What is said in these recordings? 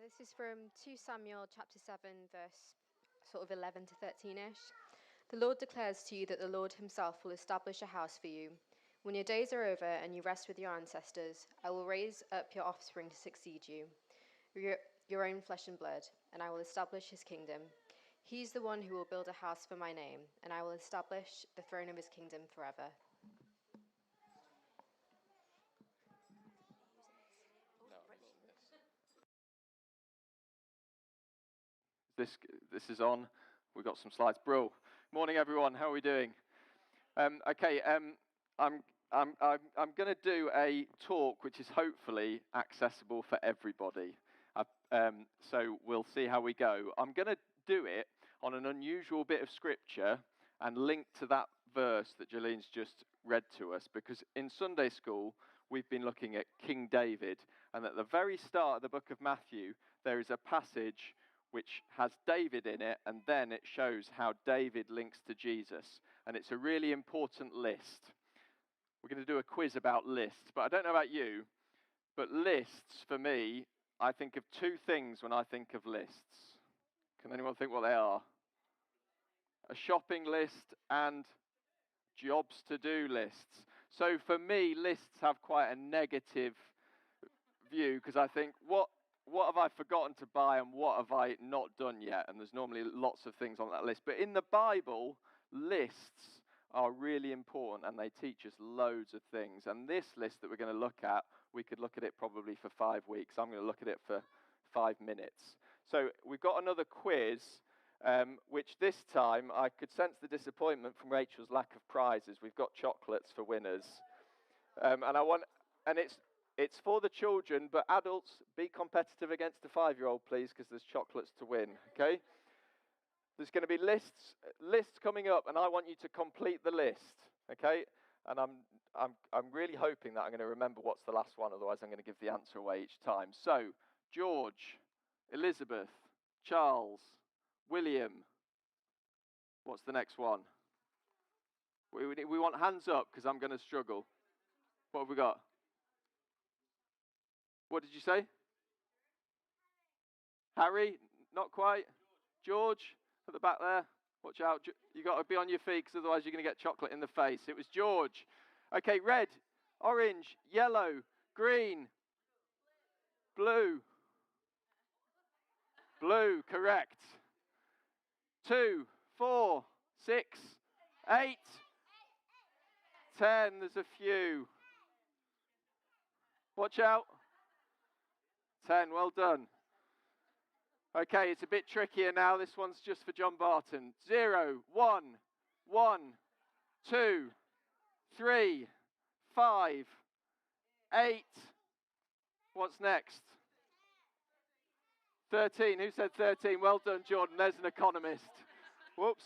This is from 2 Samuel chapter 7, verse sort of 11 to 13-ish. The Lord declares to you that the Lord himself will establish a house for you. When your days are over and you rest with your ancestors, I will raise up your offspring to succeed you, your own flesh and blood, and I will establish his kingdom. He's the one who will build a house for my name, and I will establish the throne of his kingdom forever. This is on. We've got some slides. Bro, morning everyone. How are we doing? I'm going to do a talk which is hopefully accessible for everybody. So we'll see how we go. I'm going to do it on an unusual bit of scripture and link to that verse that Jolene's just read to us, because in Sunday school we've been looking at King David, and at the very start of the book of Matthew there is a passage which has David in it, and then it shows how David links to Jesus. And it's a really important list. We're going to do a quiz about lists, but I don't know about you, but lists, for me, I think of two things when I think of lists. Can anyone think what they are? A shopping list and jobs to do lists. So for me, lists have quite a negative view, because I think, what have I forgotten to buy and what have I not done yet? And there's normally lots of things on that list. But in the Bible, lists are really important and they teach us loads of things. And this list that we're going to look at, we could look at it probably for 5 weeks. I'm going to look at it for 5 minutes. So we've got another quiz, which this time I could sense the disappointment from Rachel's lack of prizes. We've got chocolates for winners. It's for the children, but adults, be competitive against a 5-year-old, please, because there's chocolates to win, okay? There's going to be lists coming up, and I want you to complete the list, okay? And I'm really hoping that I'm going to remember what's the last one, otherwise I'm going to give the answer away each time. So, George, Elizabeth, Charles, William. What's the next one? We want hands up, because I'm going to struggle. What have we got? What did you say? Harry? Not quite. George? At the back there? Watch out. You've got to be on your feet, because otherwise you're going to get chocolate in the face. It was George. Okay, red, orange, yellow, green, blue. Blue, correct. 2, 4, 6, 8, 10. There's a few. Watch out. 10, well done. Okay, it's a bit trickier now. This one's just for John Barton. 0, 1, 1, 2, 3, 5, 8. What's next? 13. Who said 13? Well done, Jordan. There's an economist. Whoops.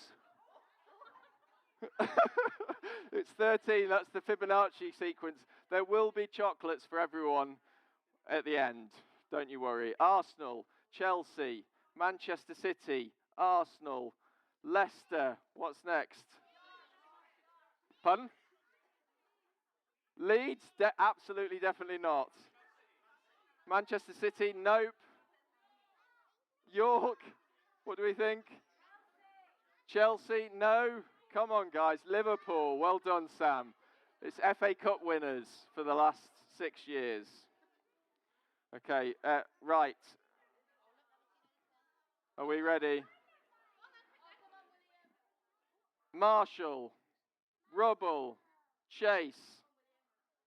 It's 13. That's the Fibonacci sequence. There will be chocolates for everyone at the end. Don't you worry. Arsenal, Chelsea, Manchester City, Arsenal, Leicester. What's next? Pardon? Leeds? Absolutely, definitely not. Manchester City? Nope. York? What do we think? Chelsea? No. Come on, guys. Liverpool. Well done, Sam. It's FA Cup winners for the last 6 years. Okay, right. Are we ready? Marshall, Rubble, Chase,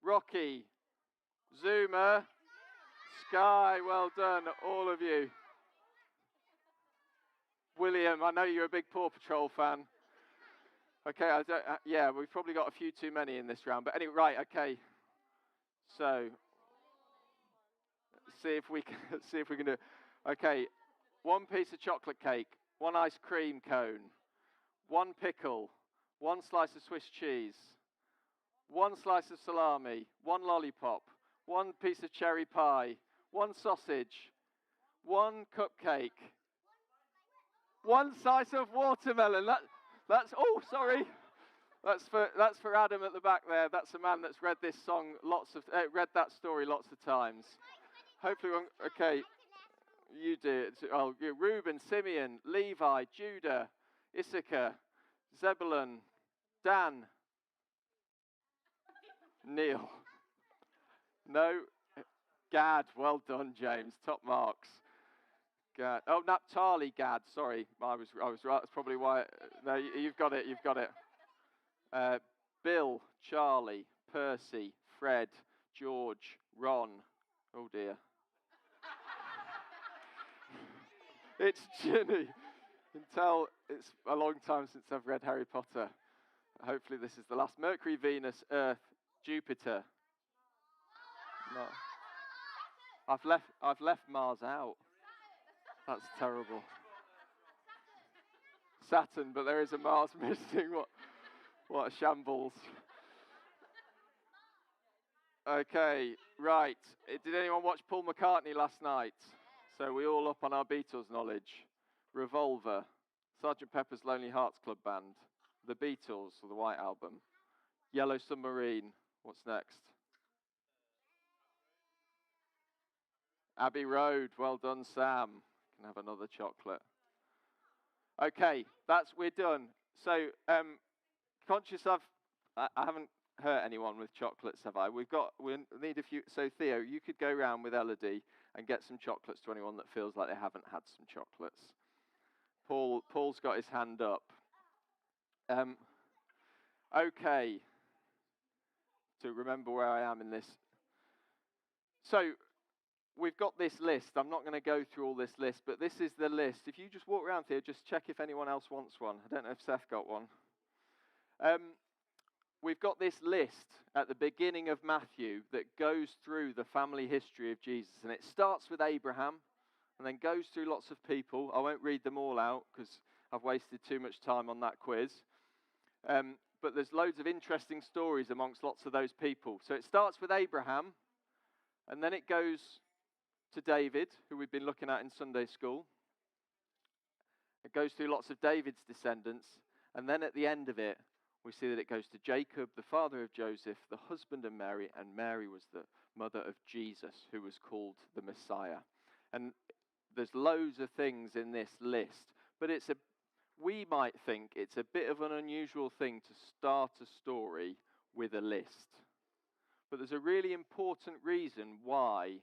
Rocky, Zuma, Sky. Well done, all of you. William, I know you're a big Paw Patrol fan. Okay, yeah, we've probably got a few too many in this round. But anyway, right, okay. So, see if we can do it. Okay, 1 piece of chocolate cake, 1 ice cream cone, 1 pickle, 1 slice of Swiss cheese, 1 slice of salami, 1 lollipop, 1 piece of cherry pie, 1 sausage, 1 cupcake, 1 slice of watermelon. That's oh, sorry. That's for Adam at the back there. That's a man that's read this song read that story lots of times. Hopefully, okay. You do it. Oh, Reuben, Simeon, Levi, Judah, Issachar, Zebulun, Dan, Neil. No, Gad. Well done, James. Top marks. Gad. Oh, Naphtali, Gad. Sorry, I was right. That's probably why. No, you've got it. You've got it. Bill, Charlie, Percy, Fred, George, Ron. Oh dear. It's Ginny. You can tell it's a long time since I've read Harry Potter. Hopefully this is the last. Mercury, Venus, Earth, Jupiter. No. I've left Mars out. That's terrible. Saturn, but there is a Mars missing. What a shambles. Okay, right. Did anyone watch Paul McCartney last night? So we all up on our Beatles knowledge. Revolver, Sgt. Pepper's Lonely Hearts Club Band, The Beatles, or the White Album, Yellow Submarine. What's next? Abbey Road. Well done, Sam. Can have another chocolate. Okay, we're done. So, conscious I haven't hurt anyone with chocolates, have I? We need a few. So, Theo, you could go round with Elodie and get some chocolates to anyone that feels like they haven't had some chocolates. Paul's got his hand up. Okay. To remember where I am in this. So, we've got this list. I'm not going to go through all this list, but this is the list. If you just walk around here, just check if anyone else wants one. I don't know if Seth got one. We've got this list at the beginning of Matthew that goes through the family history of Jesus. And it starts with Abraham and then goes through lots of people. I won't read them all out because I've wasted too much time on that quiz. But there's loads of interesting stories amongst lots of those people. So it starts with Abraham, and then it goes to David, who we've been looking at in Sunday school. It goes through lots of David's descendants, and then at the end of it, we see that it goes to Jacob, the father of Joseph, the husband of Mary, and Mary was the mother of Jesus, who was called the Messiah. And there's loads of things in this list, but we might think it's a bit of an unusual thing to start a story with a list. But there's a really important reason why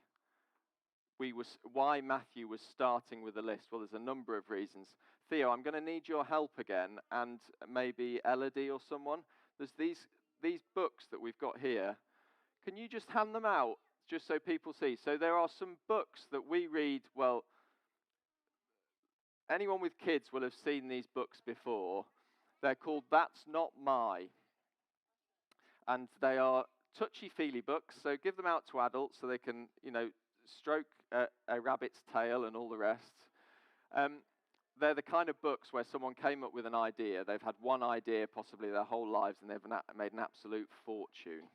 Matthew was starting with a list. Well, there's a number of reasons. Theo, I'm going to need your help again, and maybe Elodie or someone. There's these books that we've got here. Can you just hand them out, just so people see? So there are some books that we read. Well, anyone with kids will have seen these books before. They're called That's Not My. And they are touchy-feely books, so give them out to adults so they can, stroke a rabbit's tail and all the rest. They're the kind of books where someone came up with an idea. They've had one idea possibly their whole lives, and they've made an absolute fortune.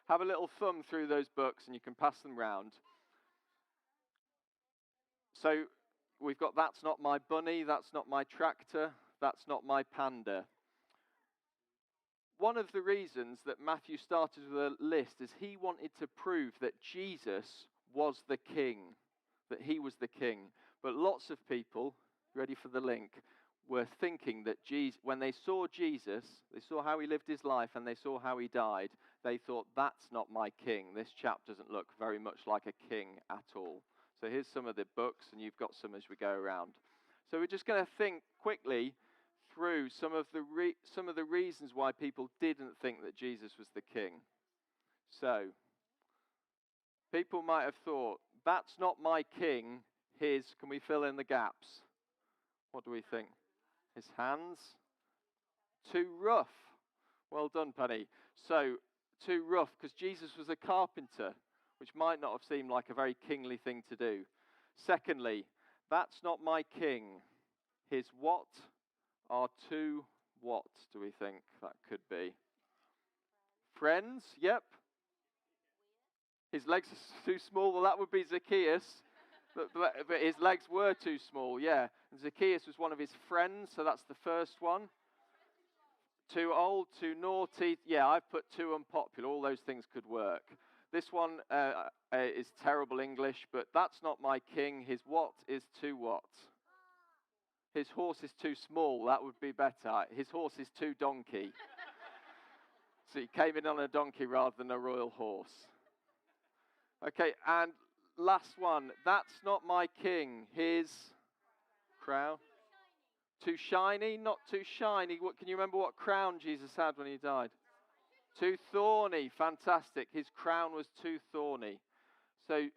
Have a little thumb through those books, and you can pass them round. So we've got That's Not My Bunny, That's Not My Tractor, That's Not My Panda. One of the reasons that Matthew started with a list is he wanted to prove that Jesus was the king, that he was the king. But lots of people, ready for the link, were thinking that when they saw Jesus, they saw how he lived his life and they saw how he died, they thought, that's not my king. This chap doesn't look very much like a king at all. So here's some of the books, and you've got some as we go around. So we're just going to think quickly through some of the reasons why people didn't think that Jesus was the king. So, people might have thought, that's not my king, can we fill in the gaps? What do we think? His hands? Too rough. Well done, Penny. So, too rough, because Jesus was a carpenter, which might not have seemed like a very kingly thing to do. Secondly, that's not my king. His what? Are too what do we think that could be? Friends? Yep. His legs are too small. Well, that would be Zacchaeus. But his legs were too small, yeah. And Zacchaeus was one of his friends, so that's the first one. Too old, too naughty. Yeah, I've put too unpopular. All those things could work. This one is terrible English, but that's not my king. His what is too what? His horse is too small. That would be better. His horse is too donkey. So he came in on a donkey rather than a royal horse. Okay, and last one. That's not my king. His crown. Too shiny? Not too shiny. What, can you remember what crown Jesus had when he died? Too thorny. Fantastic. His crown was too thorny. So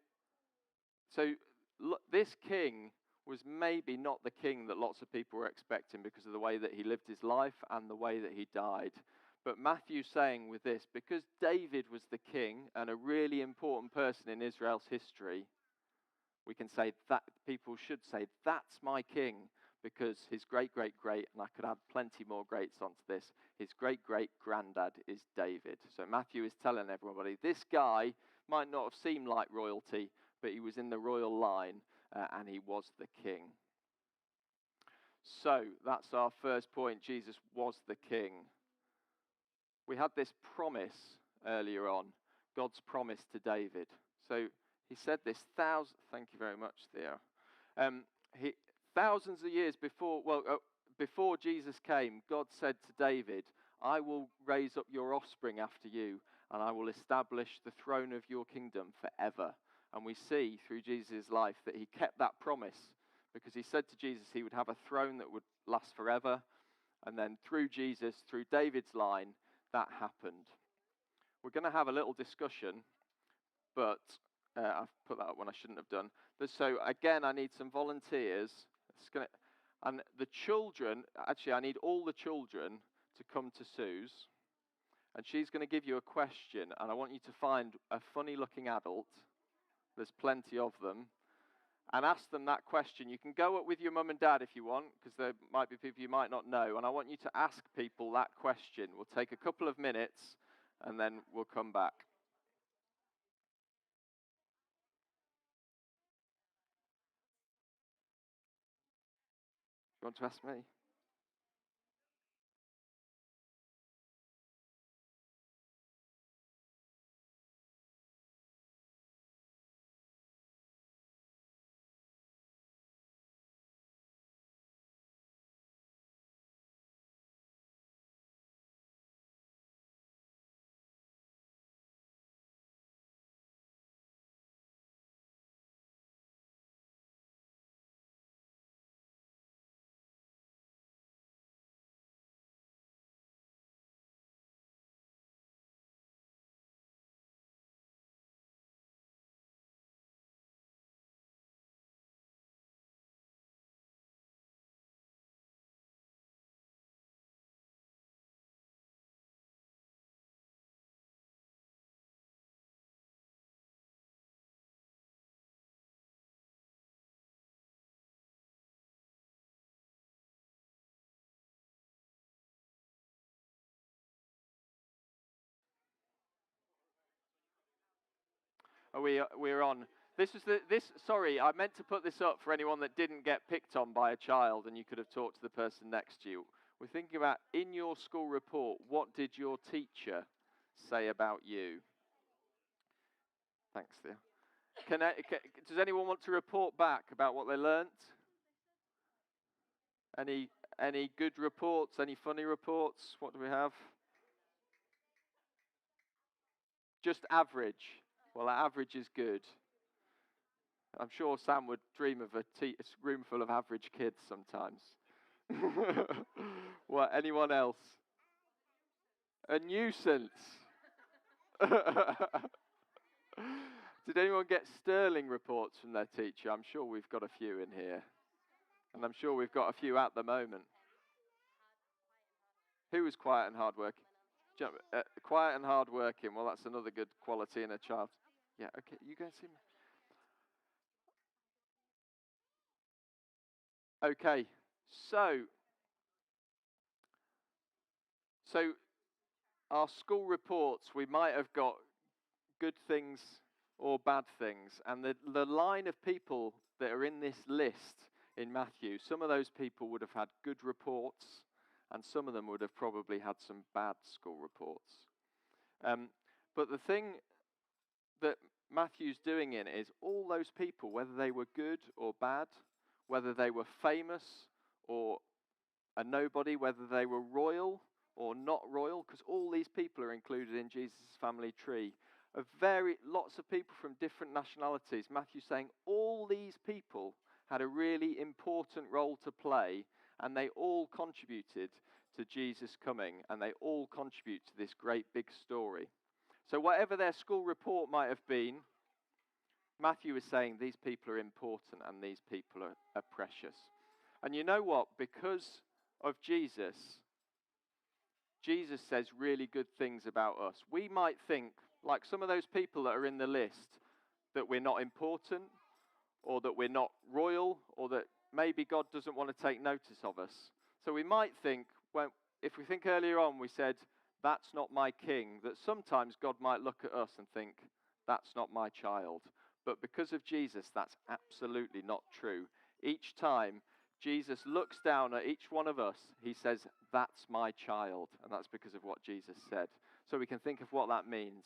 this king was maybe not the king that lots of people were expecting because of the way that he lived his life and the way that he died. But Matthew's saying with this, because David was the king and a really important person in Israel's history, we can say that people should say, that's my king, because his great-great-great, and I could add plenty more greats onto this, his great-great-granddad is David. So Matthew is telling everybody, this guy might not have seemed like royalty, but he was in the royal line, and he was the king. So that's our first point. Jesus was the king. We had this promise earlier on, God's promise to David. So he said this thank you very much, Theo. Thousands of years before Jesus came, God said to David, I will raise up your offspring after you, and I will establish the throne of your kingdom forever. And we see through Jesus' life that he kept that promise, because he said to Jesus he would have a throne that would last forever. And then through Jesus, through David's line, that happened. We're going to have a little discussion, but I've put that up when I shouldn't have done. So again, I need some volunteers. And the children, actually I need all the children to come to Sue's. And she's going to give you a question, and I want you to find a funny looking adult. There's plenty of them. And ask them that question. You can go up with your mum and dad if you want, because there might be people you might not know. And I want you to ask people that question. We'll take a couple of minutes, and then we'll come back. You want to ask me? We're on. Sorry, I meant to put this up for anyone that didn't get picked on by a child and you could have talked to the person next to you. We're thinking about, in your school report, what did your teacher say about you? Thanks, Theo. Does anyone want to report back about what they learnt? Any good reports? Any funny reports? What do we have? Just average. Well, average is good. I'm sure Sam would dream of a room full of average kids sometimes. What? Anyone else? A nuisance. Did anyone get sterling reports from their teacher? I'm sure we've got a few in here. And I'm sure we've got a few at the moment. Who was quiet and hardworking? Quiet and hardworking. Well, that's another good quality in a child. Yeah, okay, you go and see me. Okay, so our school reports, we might have got good things or bad things. And the line of people that are in this list in Matthew, some of those people would have had good reports, and some of them would have probably had some bad school reports. But the thing that Matthew's doing in is all those people, whether they were good or bad, whether they were famous or a nobody, whether they were royal or not royal, because all these people are included in Jesus' family tree. Lots of people from different nationalities. Matthew's saying all these people had a really important role to play, and they all contributed to Jesus coming, and they all contribute to this great big story. So whatever their school report might have been, Matthew is saying these people are important and these people are precious. And you know what? Because of Jesus, Jesus says really good things about us. We might think, like some of those people that are in the list, that we're not important, or that we're not royal, or that maybe God doesn't want to take notice of us. So we might think, if we think earlier on, we said, that's not my king, that sometimes God might look at us and think, that's not my child. But because of Jesus, that's absolutely not true. Each time Jesus looks down at each one of us, he says, that's my child. And that's because of what Jesus said. So we can think of what that means.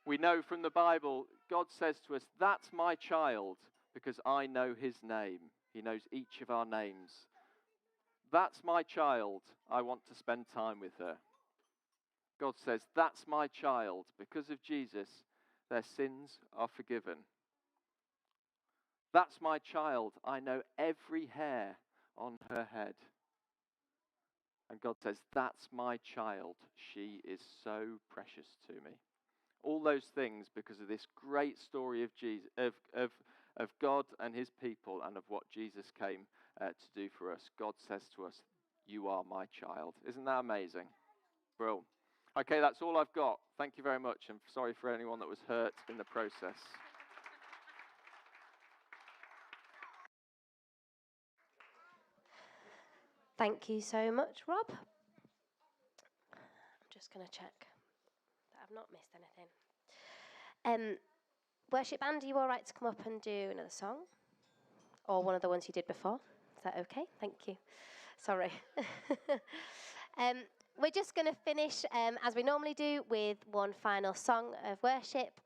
We know from the Bible, God says to us, that's my child, because I know his name. He knows each of our names. That's my child. I want to spend time with her. God says, that's my child. Because of Jesus, their sins are forgiven. That's my child. I know every hair on her head. And God says, that's my child. She is so precious to me. All those things because of this great story of Jesus, of God and his people, and of what Jesus came to do for us. God says to us, you are my child. Isn't that amazing? Bro. Okay, that's all I've got. Thank you very much, and sorry for anyone that was hurt in the process. Thank you so much, Rob. I'm just going to check that I've not missed anything. Worship band, are you all right to come up and do another song? Or one of the ones you did before? Is that okay? Thank you. Sorry. We're just going to finish, as we normally do, with one final song of worship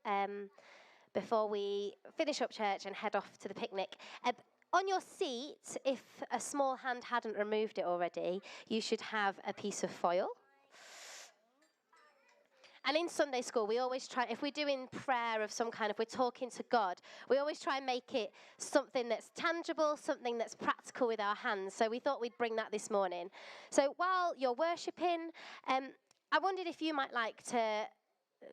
before we finish up church and head off to the picnic. On your seat, if a small hand hadn't removed it already, you should have a piece of foil. And in Sunday school, we always try, if we're doing prayer of some kind, if we're talking to God, we always try and make it something that's tangible, something that's practical with our hands. So we thought we'd bring that this morning. So while you're worshipping, I wondered if you might like to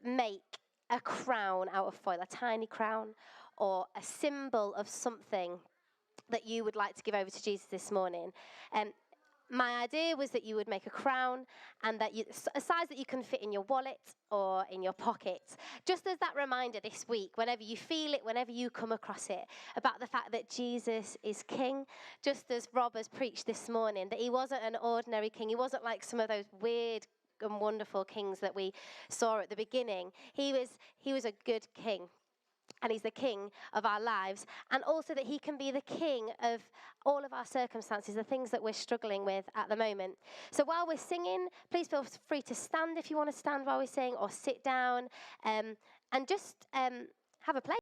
make a crown out of foil, a tiny crown, or a symbol of something that you would like to give over to Jesus this morning. My idea was that you would make a crown, and that a size that you can fit in your wallet or in your pocket. Just as that reminder this week, whenever you feel it, whenever you come across it, about the fact that Jesus is King. Just as Rob has preached this morning, that he wasn't an ordinary king. He wasn't like some of those weird and wonderful kings that we saw at the beginning. He was a good king. And he's the king of our lives, and also that he can be the king of all of our circumstances, the things that we're struggling with at the moment. So while we're singing, please feel free to stand if you want to stand while we sing, or sit down, and just have a play.